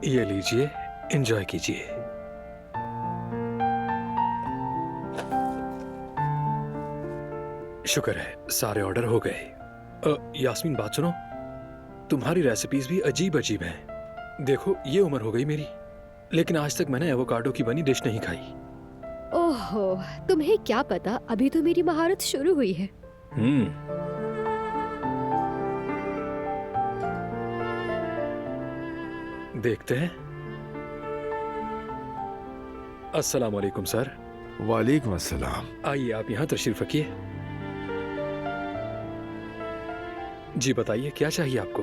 ये लीजिए, एंजॉय कीजिए। शुक्र है सारे ऑर्डर हो गए। यास्मीन बात सुनो, तुम्हारी रेसिपीज भी अजीब अजीब हैं। देखो ये उम्र हो गई मेरी, लेकिन आज तक मैंने एवोकाडो की बनी डिश नहीं खाई। ओहो, तुम्हें क्या पता, अभी तो मेरी महारत शुरू हुई है। देखते हैं। अस्सलाम वालेकुम सर। वालेकुम अस्सलाम। आइए आप यहाँ तशरीफ रखिए। जी बताइए क्या चाहिए आपको?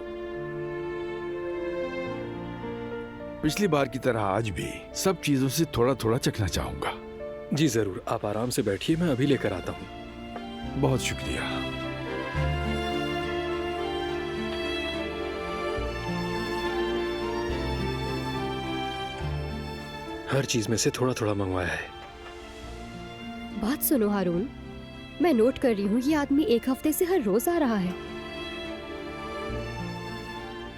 पिछली बार की तरह आज भी सब चीजों से थोड़ा थोड़ा चखना चाहूंगा। जी जरूर, आप आराम से बैठिए, मैं अभी लेकर आता हूँ। बहुत शुक्रिया। हर चीज में से थोड़ा थोड़ा मंगवाया है। बात सुनो हारून, मैं नोट कर रही हूँ ये आदमी एक हफ्ते से हर रोज आ रहा है।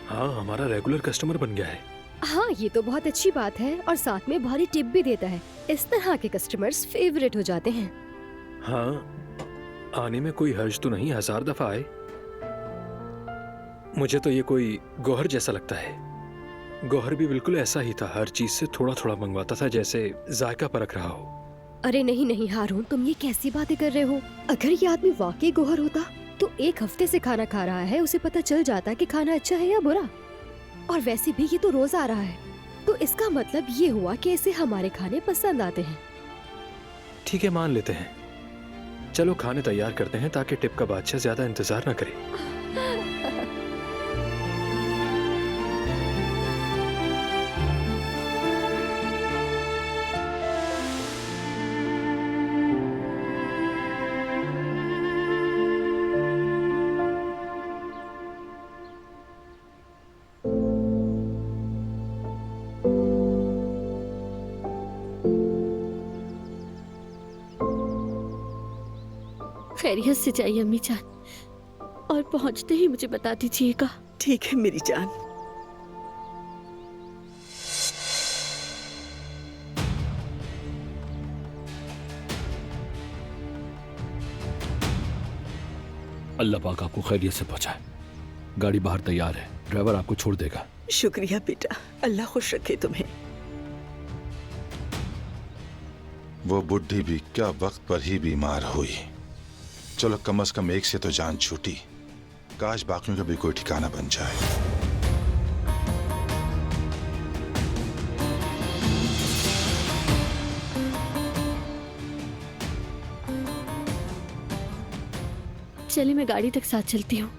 हाँ, हमारा रेगुलर कस्टमर बन गया है। हाँ, ये तो बहुत अच्छी बात है और साथ में भारी टिप भी देता है। इस तरह के कस्टमर्स फेवरेट हो जाते हैं। हाँ, आने में कोई हर्ज तो नहीं, 1000 दफा आए। मुझे तो ये कोई गौहर जैसा लगता है। गौहर भी बिल्कुल ऐसा ही था, हर चीज से थोड़ा थोड़ा मंगवाता था, जैसे जायका परख रहा हो। अरे नहीं नहीं हारून, तुम ये कैसी बातें कर रहे हो? अगर ये आदमी वाकई गौहर होता तो एक हफ्ते से खाना खा रहा है, उसे पता चल जाता कि खाना अच्छा है या बुरा। और वैसे भी ये तो रोज आ रहा है, तो इसका मतलब ये हुआ कि इसे हमारे खाने पसंद आते हैं। ठीक है, मान लेते हैं। चलो खाने तैयार करते हैं ताकि टिप का बादशाह ज्यादा इंतजार ना करे। खैरियत से जाइए अम्मी जान, और पहुंचते ही मुझे बता दीजिएगा। ठीक है मेरी जान। अल्लाह पाक आपको खैरियत से पहुंचाए। गाड़ी बाहर तैयार है, ड्राइवर आपको छोड़ देगा। शुक्रिया बेटा, अल्लाह खुश रखे तुम्हें। वो बुढ़ी भी क्या वक्त पर ही बीमार हुई। चलो कम से कम एक से तो जान छूटी। काश बाकियों का भी कोई ठिकाना बन जाए। चलिए मैं गाड़ी तक साथ चलती हूँ।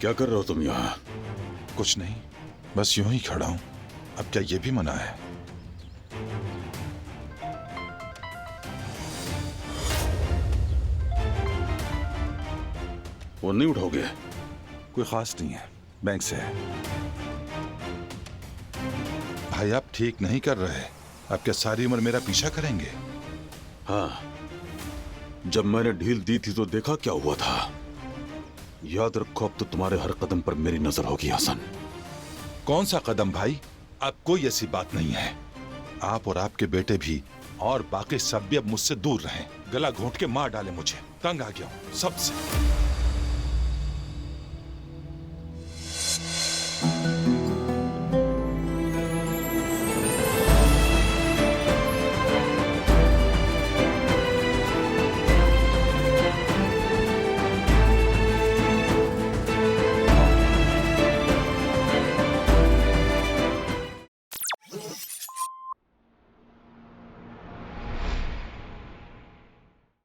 क्या कर रहे हो तुम यहाँ? कुछ नहीं, बस यूं ही खड़ा हूं। अब क्या ये भी मना है? वो नहीं उठाओगे? कोई खास नहीं है, बैंक से है। भाई आप ठीक नहीं कर रहे। आप क्या सारी उम्र मेरा पीछा करेंगे? हाँ, जब मैंने ढील दी थी तो देखा क्या हुआ था। याद रखो, अब तो तुम्हारे हर कदम पर मेरी नजर होगी हसन। कौन सा कदम भाई? अब कोई ऐसी बात नहीं है। आप और आपके बेटे भी और बाकी सब भी अब मुझसे दूर रहें। गला घोंट के मार डाले मुझे, तंग आ गया हूं सबसे।